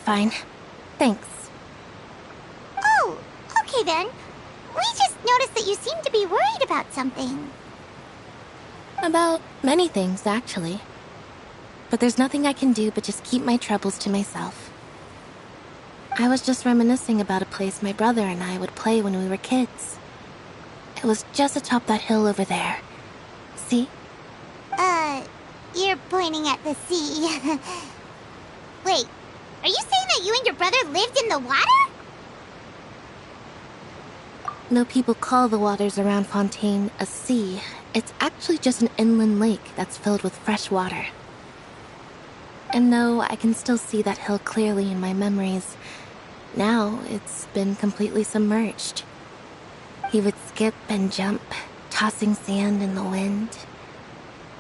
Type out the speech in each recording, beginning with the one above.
fine. Thanks. Oh, okay then. We just noticed that you seem to be worried about something. About many things, actually. But there's nothing I can do but just keep my troubles to myself. I was just reminiscing about a place my brother and I would play when we were kids. It was just atop that hill over there. See? You're pointing at the sea. Wait, are you saying that you and your brother lived in the water? No, people call the waters around Fontaine a sea. It's actually just an inland lake that's filled with fresh water. And no, I can still see that hill clearly in my memories. Now, it's been completely submerged. He would skip and jump, tossing sand in the wind.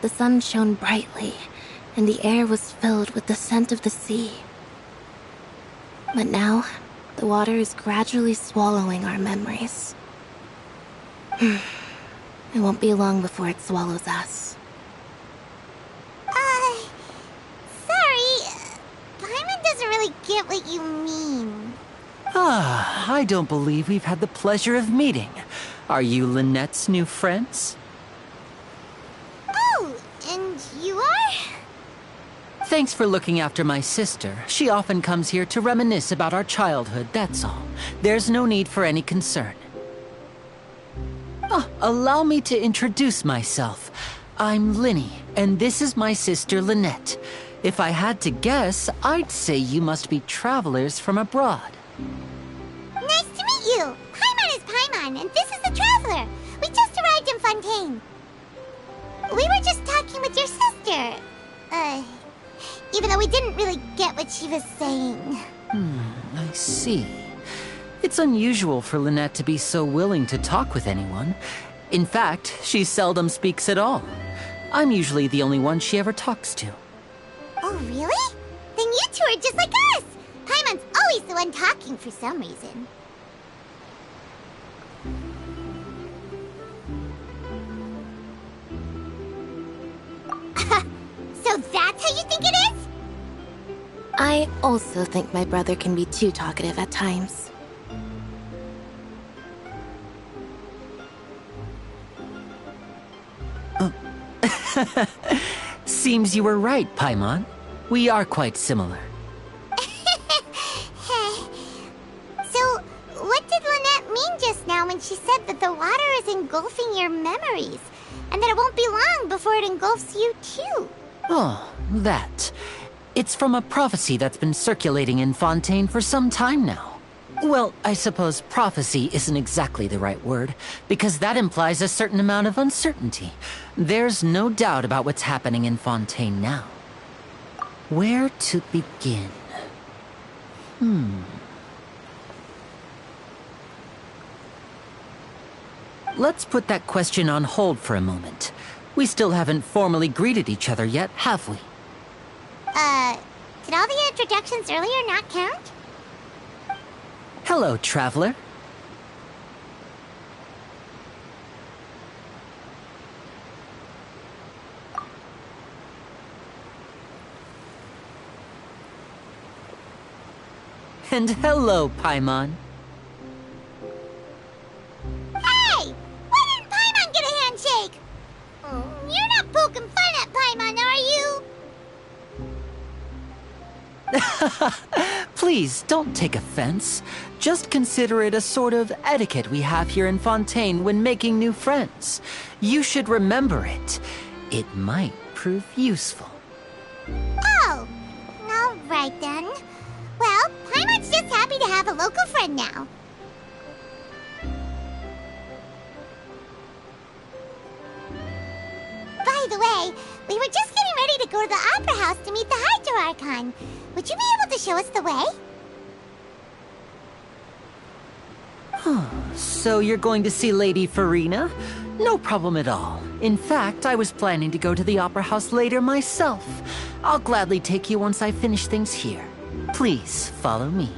The sun shone brightly, and the air was filled with the scent of the sea. But now, the water is gradually swallowing our memories. It won't be long before it swallows us. Sorry. Paimon doesn't really get what you mean. Ah, I don't believe we've had the pleasure of meeting. Are you Lynette's new friends? Oh, and you are? Thanks for looking after my sister. She often comes here to reminisce about our childhood, that's all. There's no need for any concern. Oh, allow me to introduce myself. I'm Linny, and this is my sister Lynette. If I had to guess, I'd say you must be travelers from abroad. Nice to meet you! Paimon is Paimon, and this is the Traveler. We just arrived in Fontaine. We were just talking with your sister. Even though we didn't really get what she was saying. I see. It's unusual for Lynette to be so willing to talk with anyone. In fact, she seldom speaks at all. I'm usually the only one she ever talks to. Oh, really? Then you two are just like us! Paimon's always the one talking for some reason. So that's how you think it is? I also think my brother can be too talkative at times. Seems you were right, Paimon. We are quite similar. So, what did Lynette mean just now when she said that the water is engulfing your memories? And that it won't be long before it engulfs you too? Oh, that. It's from a prophecy that's been circulating in Fontaine for some time now. Well, I suppose prophecy isn't exactly the right word, because that implies a certain amount of uncertainty. There's no doubt about what's happening in Fontaine now. Where to begin? Let's put that question on hold for a moment. We still haven't formally greeted each other yet, have we? Did all the introductions earlier not count? Hello, traveler. And hello, Paimon. Hey! Why didn't Paimon get a handshake? You're not poking fun at Paimon, are you? Please, don't take offense. Just consider it a sort of etiquette we have here in Fontaine when making new friends. You should remember it. It might prove useful. Oh, all right then. Well, Paimon's just happy to have a local friend now. By the way, we were just getting ready to go to the Opera House to meet the Hydro Archon. Would you be able to show us the way? So you're going to see Lady Farina? No problem at all. In fact, I was planning to go to the Opera House later myself. I'll gladly take you once I finish things here. Please, follow me.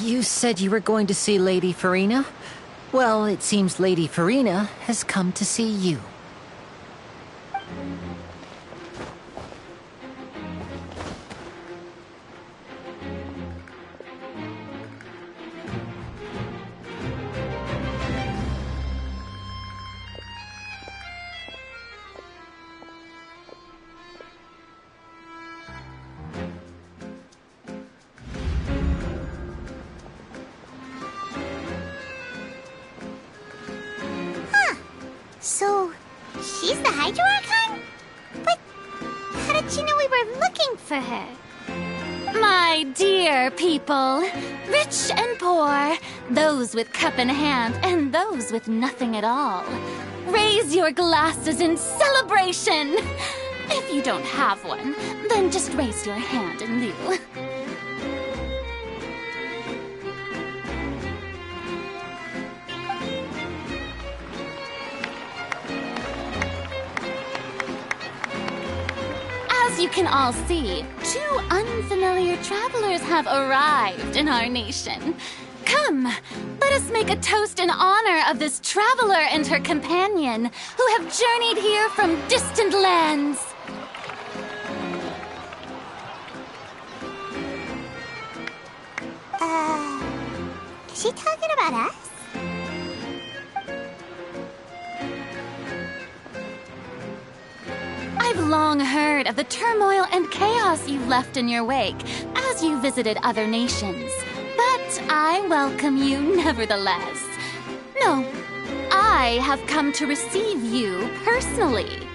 You said you were going to see Lady Farina? Well, it seems Lady Farina has come to see you. So, she's the Hydro Archon? But how did she know we were looking for her? My dear people, rich and poor, those with cup in hand and those with nothing at all, raise your glasses in celebration! If you don't have one, then just raise your hand in lieu. As you can all see, two unfamiliar travelers have arrived in our nation. Come, let us make a toast in honor of this traveler and her companion who have journeyed here from distant lands. Is she talking about us? I've long heard of the turmoil and chaos you've left in your wake as you visited other nations. But I welcome you nevertheless. No, I have come to receive you personally.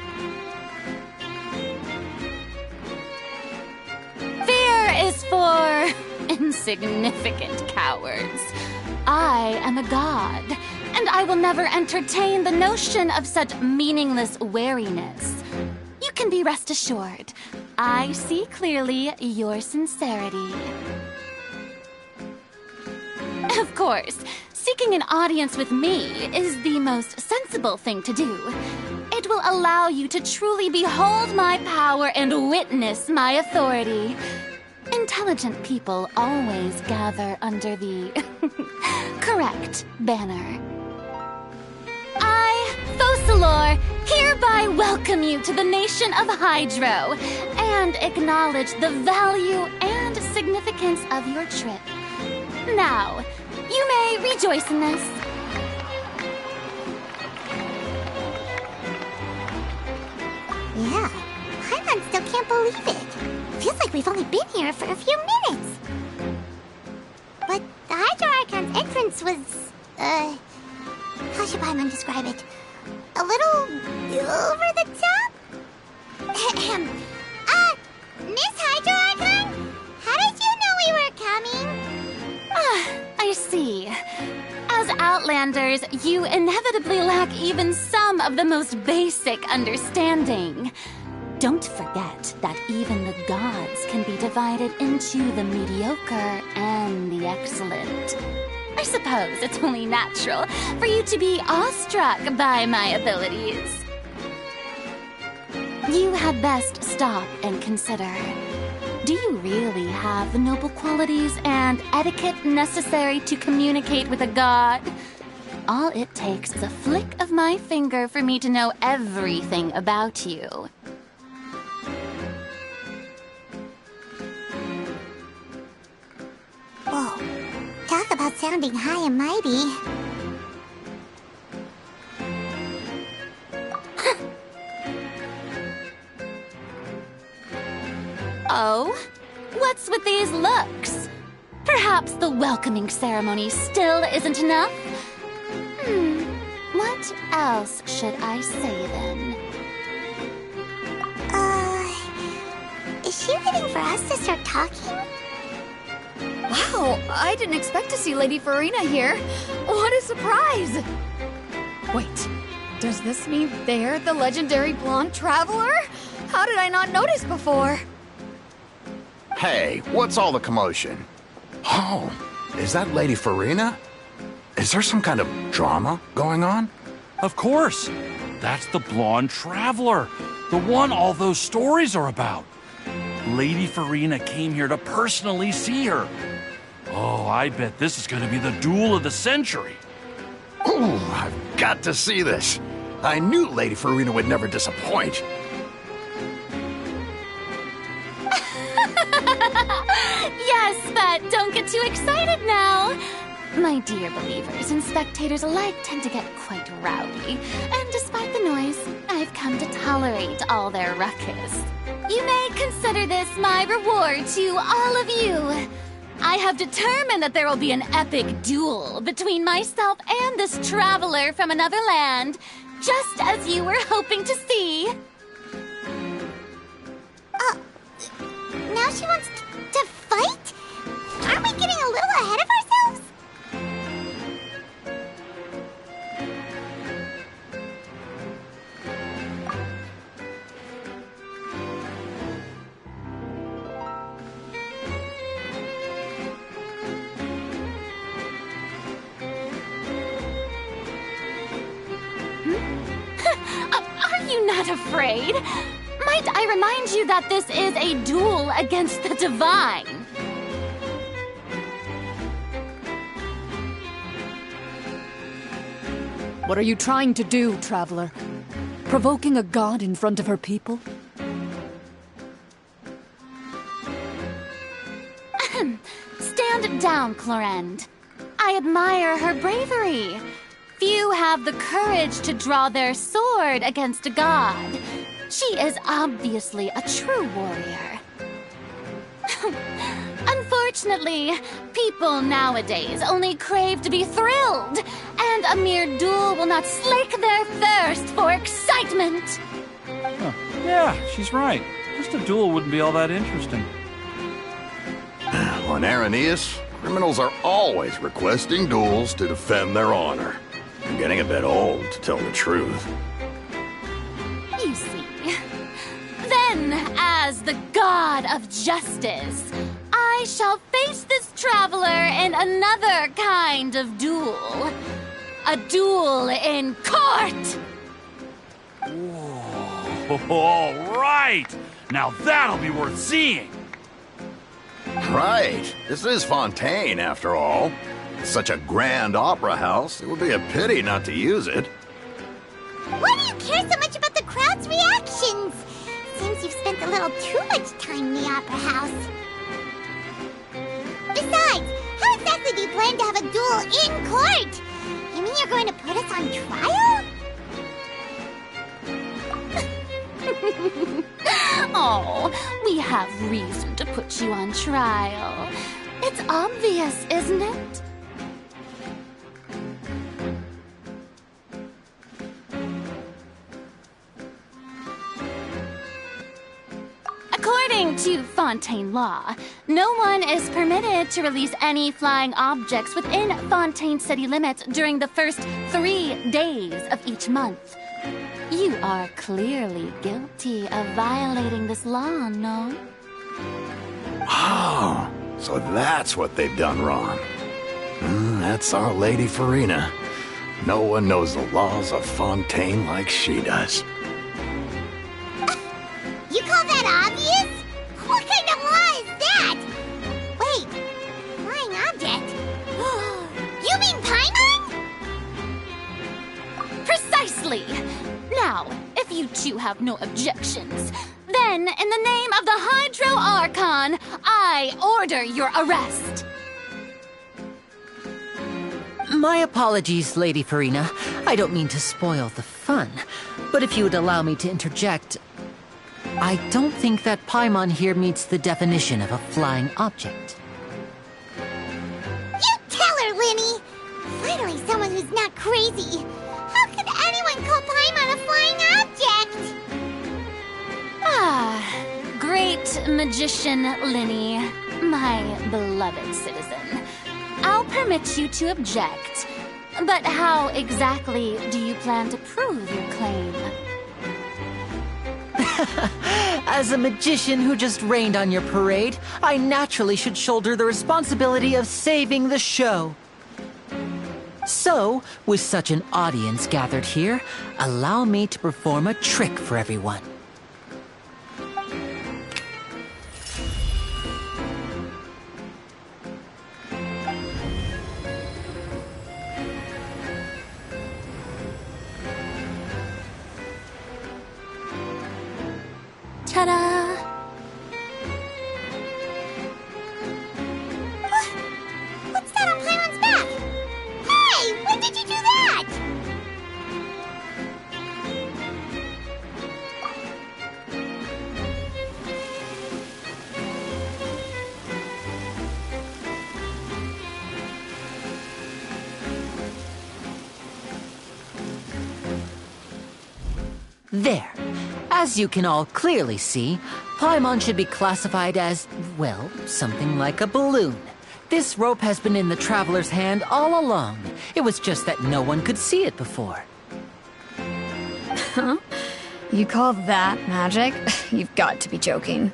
Fear is for insignificant cowards. I am a god, and I will never entertain the notion of such meaningless wariness. You can be rest assured, I see clearly your sincerity. Of course, seeking an audience with me is the most sensible thing to do. It will allow you to truly behold my power and witness my authority. Intelligent people always gather under the correct banner. I, Focalor, hereby welcome you to the nation of Hydro and acknowledge the value and significance of your trip. Now, you may rejoice in this. Yeah, Paimon still can't believe it. Feels like we've only been here for a few minutes. But the Hydro Archon's entrance was, how should Paimon describe it? A little over the top? Miss Hydro Archon? How did you know we were coming? I see. As Outlanders, you inevitably lack even some of the most basic understanding. Don't forget that even the gods can be divided into the mediocre and the excellent. I suppose it's only natural for you to be awestruck by my abilities. You had best stop and consider. Do you really have the noble qualities and etiquette necessary to communicate with a god? All it takes is a flick of my finger for me to know everything about you. Whoa, talk about sounding high and mighty. Oh? What's with these looks? Perhaps the welcoming ceremony still isn't enough? What else should I say then? Is she waiting for us to start talking? Wow, I didn't expect to see Lady Farina here. What a surprise! Wait, does this mean they're the legendary blonde traveler? How did I not notice before? Hey, what's all the commotion? Oh, is that Lady Farina? Is there some kind of drama going on? Of course. That's the blonde traveler. The one all those stories are about. Lady Farina came here to personally see her. Oh, I bet this is gonna be the duel of the century. Ooh, I've got to see this. I knew Lady Farina would never disappoint. Yes, but don't get too excited now. My dear believers and spectators alike tend to get quite rowdy, and despite the noise, I've come to tolerate all their ruckus. You may consider this my reward to all of you. I have determined that there will be an epic duel between myself and this traveler from another land, just as you were hoping to see. Now she wants to fight? Aren't we getting a little ahead of ourselves? Are you not afraid? Might I remind you that this is a duel against the divine? What are you trying to do, traveler? Provoking a god in front of her people? Stand down, Clorend. I admire her bravery. Few have the courage to draw their sword against a god. She is obviously a true warrior. Unfortunately, people nowadays only crave to be thrilled, and a mere duel will not slake their thirst for excitement. Huh. Yeah, she's right. Just a duel wouldn't be all that interesting. On Araneus, criminals are always requesting duels to defend their honor. I'm getting a bit old, to tell the truth. You see. Then, as the god of justice, I shall face this traveler in another kind of duel. A duel in court! Whoa, all right! Now that'll be worth seeing! Right. This is Fontaine, after all. It's such a grand opera house, it would be a pity not to use it. Why do you care so much about the crowd's reactions? Seems you've spent a little too much time in the opera house. Besides, how exactly do you plan to have a duel in court? You mean you're going to put us on trial? Oh, we have reason to put you on trial. It's obvious, isn't it? According to Fontaine law, no one is permitted to release any flying objects within Fontaine city limits during the first 3 days of each month. You are clearly guilty of violating this law, no? Oh, so that's what they've done wrong. That's our Lady Farina. No one knows the laws of Fontaine like she does. You call that obvious? What kind of law is that? Wait, flying object? You mean Paimon? Precisely! Now, if you two have no objections, then in the name of the Hydro Archon, I order your arrest. My apologies, Lady Farina. I don't mean to spoil the fun, but if you would allow me to interject, I don't think that Paimon here meets the definition of a flying object. You tell her, Linny! Finally someone who's not crazy. How could anyone call Paimon a flying object? Ah, great magician Linny, my beloved citizen. I'll permit you to object, but how exactly do you plan to prove your claim? As a magician who just rained on your parade, I naturally should shoulder the responsibility of saving the show. So, with such an audience gathered here, allow me to perform a trick for everyone. Ta-da! What's that on Paimon's back? Hey, when did you do that? There. As you can all clearly see, Paimon should be classified as, well, something like a balloon. This rope has been in the Traveler's hand all along. It was just that no one could see it before. Huh? You call that magic? You've got to be joking.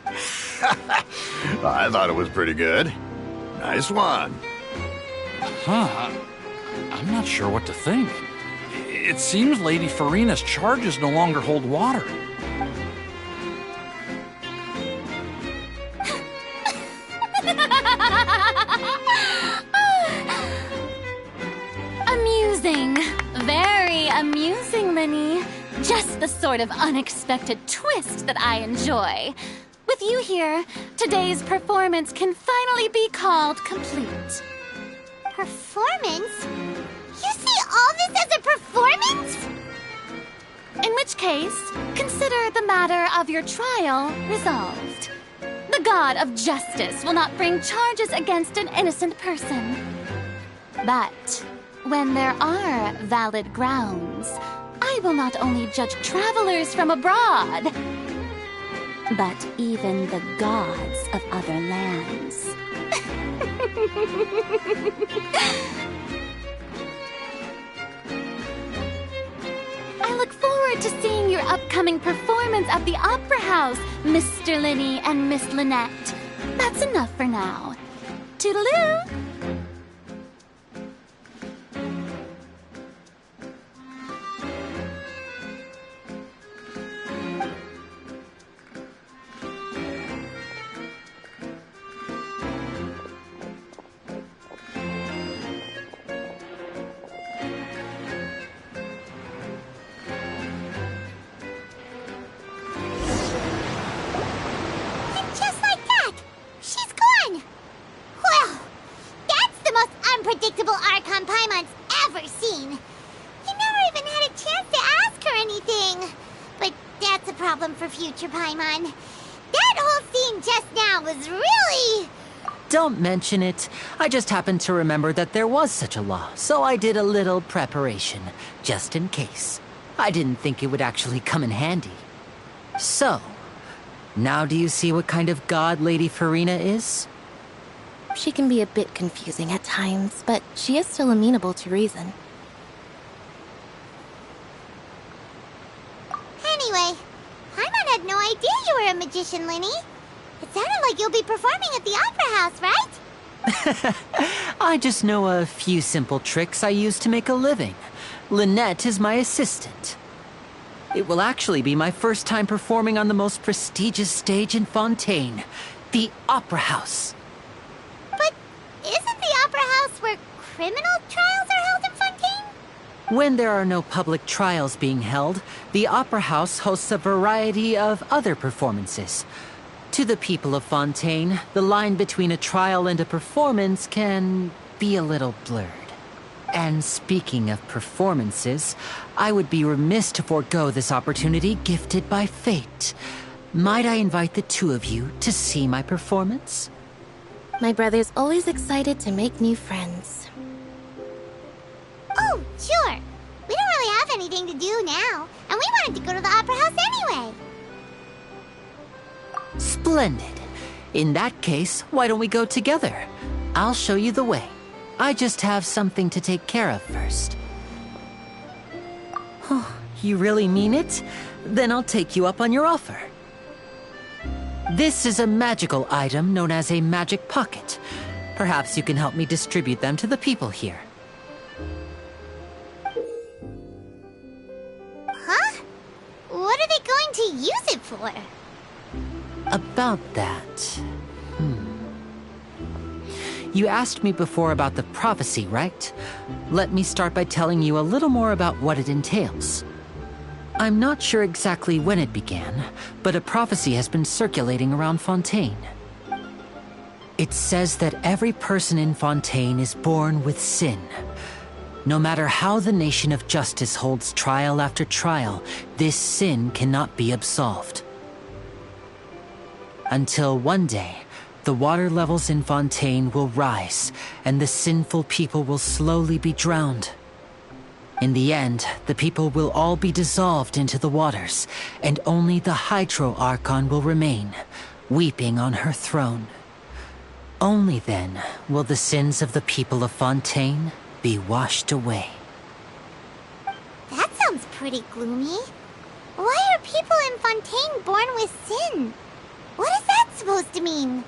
I thought it was pretty good. Nice one. Huh. I'm not sure what to think. It seems Lady Furina's charges no longer hold water. Amusing. Very amusing, Linny. Just the sort of unexpected twist that I enjoy. With you here, today's performance can finally be called complete. Performance? You see all this as a performance? In which case, consider the matter of your trial resolved. The god of justice will not bring charges against an innocent person. But when there are valid grounds, I will not only judge travelers from abroad, but even the gods of other lands. I look forward to seeing your upcoming performance at the Opera House, Mr. Linny and Miss Lynette. That's enough for now. Toodaloo! Just like that, she's gone. Well, that's the most unpredictable Archon Paimon's ever seen. He never even had a chance to ask her anything. But that's a problem for future Paimon. That whole scene just now was really... Don't mention it. I just happened to remember that there was such a law, so I did a little preparation, just in case. I didn't think it would actually come in handy. So, now do you see what kind of god Lady Furina is? She can be a bit confusing at times, but she is still amenable to reason. Anyway, Paimon had no idea you were a magician, Linny. It sounded like you'll be performing at the Opera House, right? I just know a few simple tricks I use to make a living. Lynette is my assistant. It will actually be my first time performing on the most prestigious stage in Fontaine, the Opera House. But isn't the Opera House where criminal trials are held in Fontaine? When there are no public trials being held, the Opera House hosts a variety of other performances. To the people of Fontaine, the line between a trial and a performance can be a little blurred. And speaking of performances, I would be remiss to forego this opportunity gifted by fate. Might I invite the two of you to see my performance? My brother's always excited to make new friends. Oh, sure. We don't really have anything to do now, and we wanted to go to the Opera House anyway. Splendid. In that case, why don't we go together? I'll show you the way. I just have something to take care of first. Oh, you really mean it? Then I'll take you up on your offer. This is a magical item known as a magic pocket. Perhaps you can help me distribute them to the people here. Huh? What are they going to use it for? About that... You asked me before about the prophecy, right? Let me start by telling you a little more about what it entails. I'm not sure exactly when it began, but a prophecy has been circulating around Fontaine. It says that every person in Fontaine is born with sin. No matter how the nation of justice holds trial after trial, this sin cannot be absolved. Until one day, the water levels in Fontaine will rise, and the sinful people will slowly be drowned. In the end, the people will all be dissolved into the waters, and only the Hydro Archon will remain, weeping on her throne. Only then will the sins of the people of Fontaine be washed away. That sounds pretty gloomy. Why are people in Fontaine born with sin? What is that supposed to mean?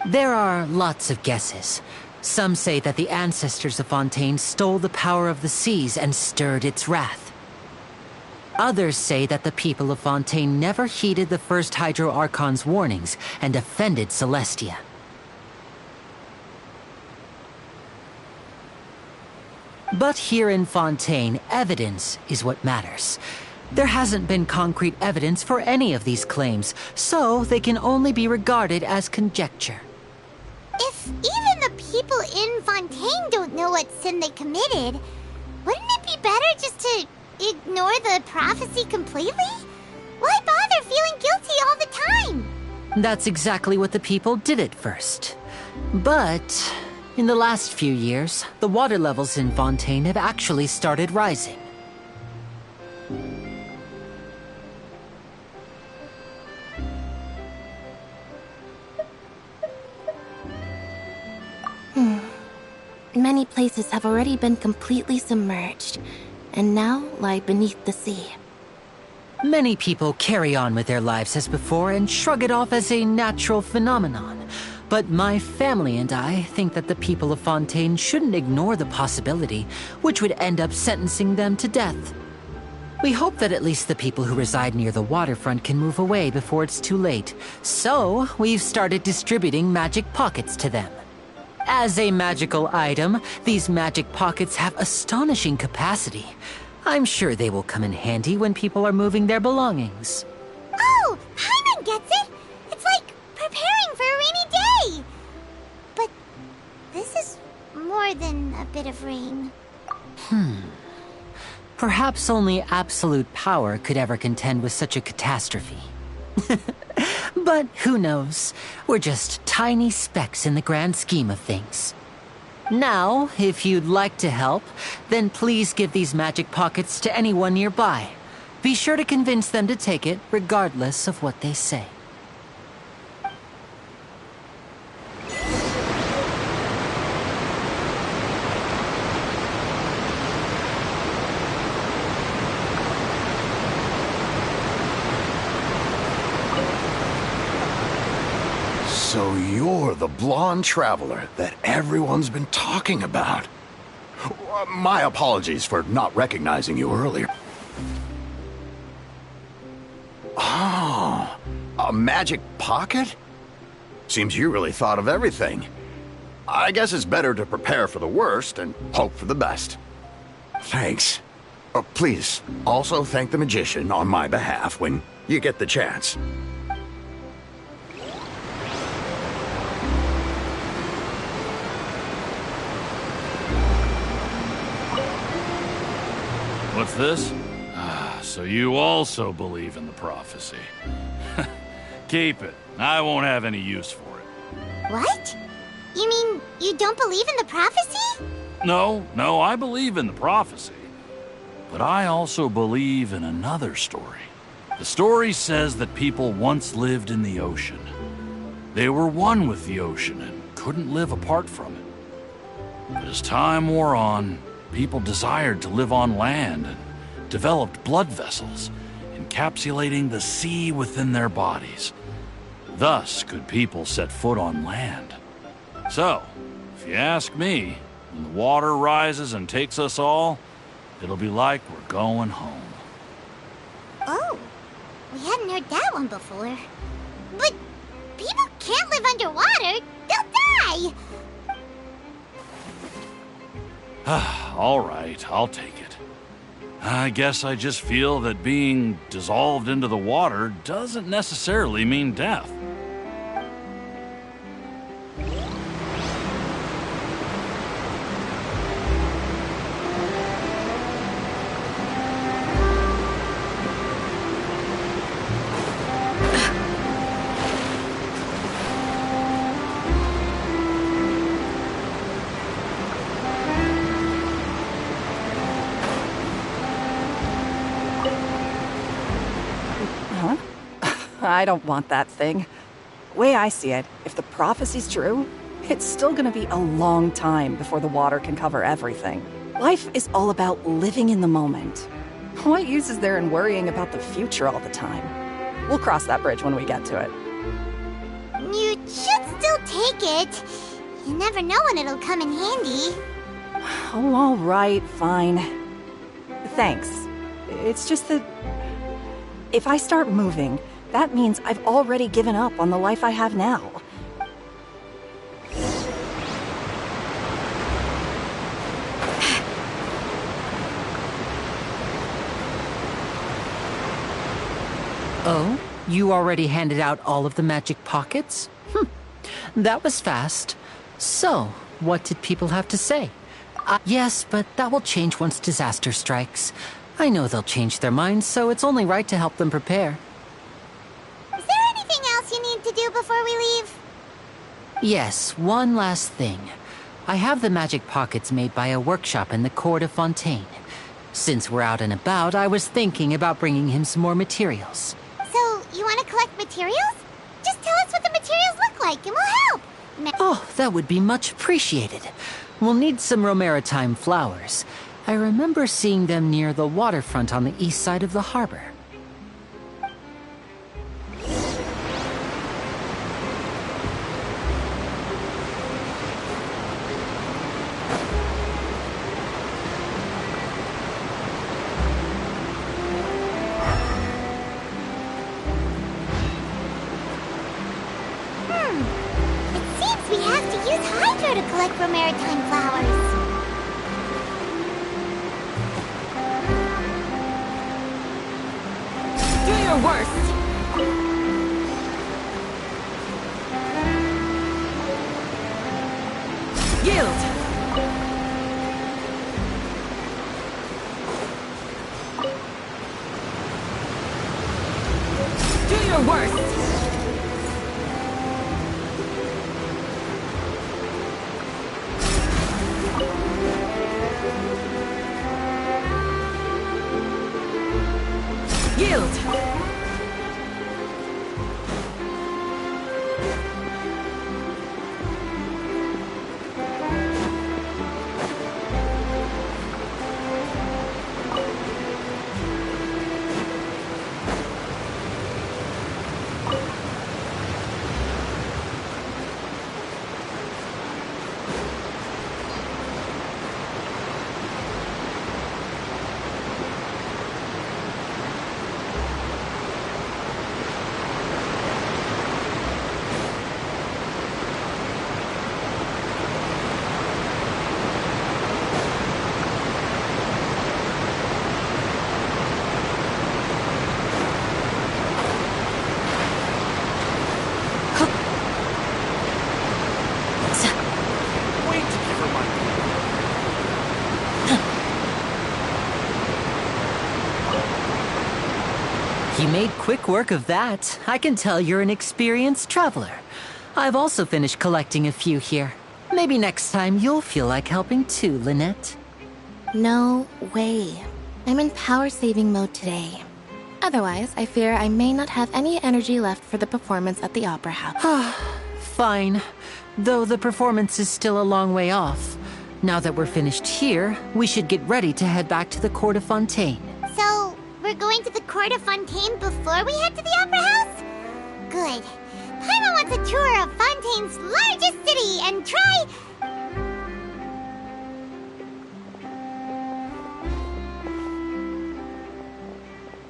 There are lots of guesses. Some say that the ancestors of Fontaine stole the power of the seas and stirred its wrath. Others say that the people of Fontaine never heeded the first Hydro Archon's warnings and offended Celestia. But here in Fontaine, evidence is what matters. There hasn't been concrete evidence for any of these claims, so they can only be regarded as conjecture. If even the people in Fontaine don't know what sin they committed, wouldn't it be better just to ignore the prophecy completely? Why bother feeling guilty all the time? That's exactly what the people did at first. But in the last few years, the water levels in Fontaine have actually started rising. Many places have already been completely submerged, and now lie beneath the sea. Many people carry on with their lives as before and shrug it off as a natural phenomenon. But my family and I think that the people of Fontaine shouldn't ignore the possibility, which would end up sentencing them to death. We hope that at least the people who reside near the waterfront can move away before it's too late. So, we've started distributing magic pockets to them. As a magical item, these magic pockets have astonishing capacity. I'm sure they will come in handy when people are moving their belongings. Oh, Paimon gets it! It's like preparing for a rainy day! But this is more than a bit of rain. Perhaps only absolute power could ever contend with such a catastrophe. But who knows? We're just tiny specks in the grand scheme of things. Now, if you'd like to help, then please give these magic pockets to anyone nearby. Be sure to convince them to take it, regardless of what they say. So you're the blonde traveler that everyone's been talking about. My apologies for not recognizing you earlier. Oh, a magic pocket? Seems you really thought of everything. I guess it's better to prepare for the worst and hope for the best. Thanks. Please, also thank the magician on my behalf when you get the chance. What's this? So you also believe in the prophecy. Keep it. I won't have any use for it. What? You mean you don't believe in the prophecy? No, I believe in the prophecy. But I also believe in another story. The story says that people once lived in the ocean. They were one with the ocean and couldn't live apart from it. But as time wore on, people desired to live on land and developed blood vessels, encapsulating the sea within their bodies. Thus could people set foot on land. So, if you ask me, when the water rises and takes us all, it'll be like we're going home. Oh, we hadn't heard that one before. But people can't live underwater. They'll die! All right, I'll take it. I guess I just feel that being dissolved into the water doesn't necessarily mean death. I don't want that thing. Way I see it, if the prophecy's true, it's still gonna be a long time before the water can cover everything. Life is all about living in the moment. What use is there in worrying about the future all the time? We'll cross that bridge when we get to it. You should still take it. You never know when it'll come in handy. Oh, all right, fine. Thanks. It's just that if I start moving, that means I've already given up on the life I have now. Oh? You already handed out all of the magic pockets? That was fast. So, what did people have to say? Yes, but that will change once disaster strikes. I know they'll change their minds, so it's only right to help them prepare. Is there anything else you need to do before we leave? Yes, one last thing. I have the magic pockets made by a workshop in the court of Fontaine. Since we're out and about, I was thinking about bringing him some more materials. So, you want to collect materials? Just tell us what the materials look like and we'll help. Oh, that would be much appreciated. We'll need some romaritime flowers. I remember seeing them near the waterfront on the east side of the harbor. It seems we have to use Hydro to collect romaritime flowers. Do your worst! Yield! Do your worst! Yield! Wait to give her my... You made quick work of that. I can tell you're an experienced traveler. I've also finished collecting a few here. Maybe next time you'll feel like helping too, Lynette. No way. I'm in power-saving mode today. Otherwise, I fear I may not have any energy left for the performance at the Opera House. Fine. Though the performance is still a long way off. Now that we're finished here, we should get ready to head back to the court of Fontaine. So, we're going to the court of Fontaine before we head to the Opera House? Good. Paimon wants a tour of Fontaine's largest city and try...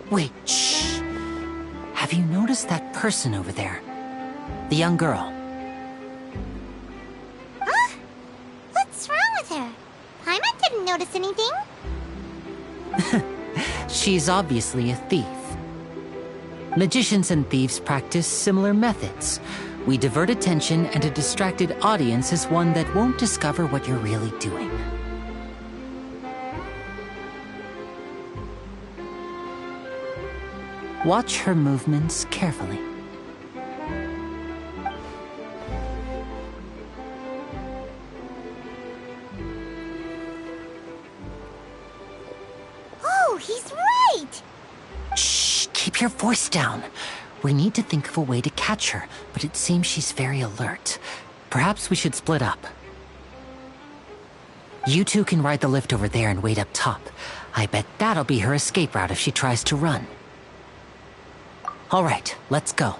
Wait, shh. Have you noticed that person over there? The young girl. Huh? What's wrong with her? Paimon didn't notice anything. She's obviously a thief. Magicians and thieves practice similar methods. We divert attention, and a distracted audience is one that won't discover what you're really doing. Watch her movements carefully. Oh, he's right! Shh, keep your voice down. We need to think of a way to catch her, but it seems she's very alert. Perhaps we should split up. You two can ride the lift over there and wait up top. I bet that'll be her escape route if she tries to run. All right, let's go.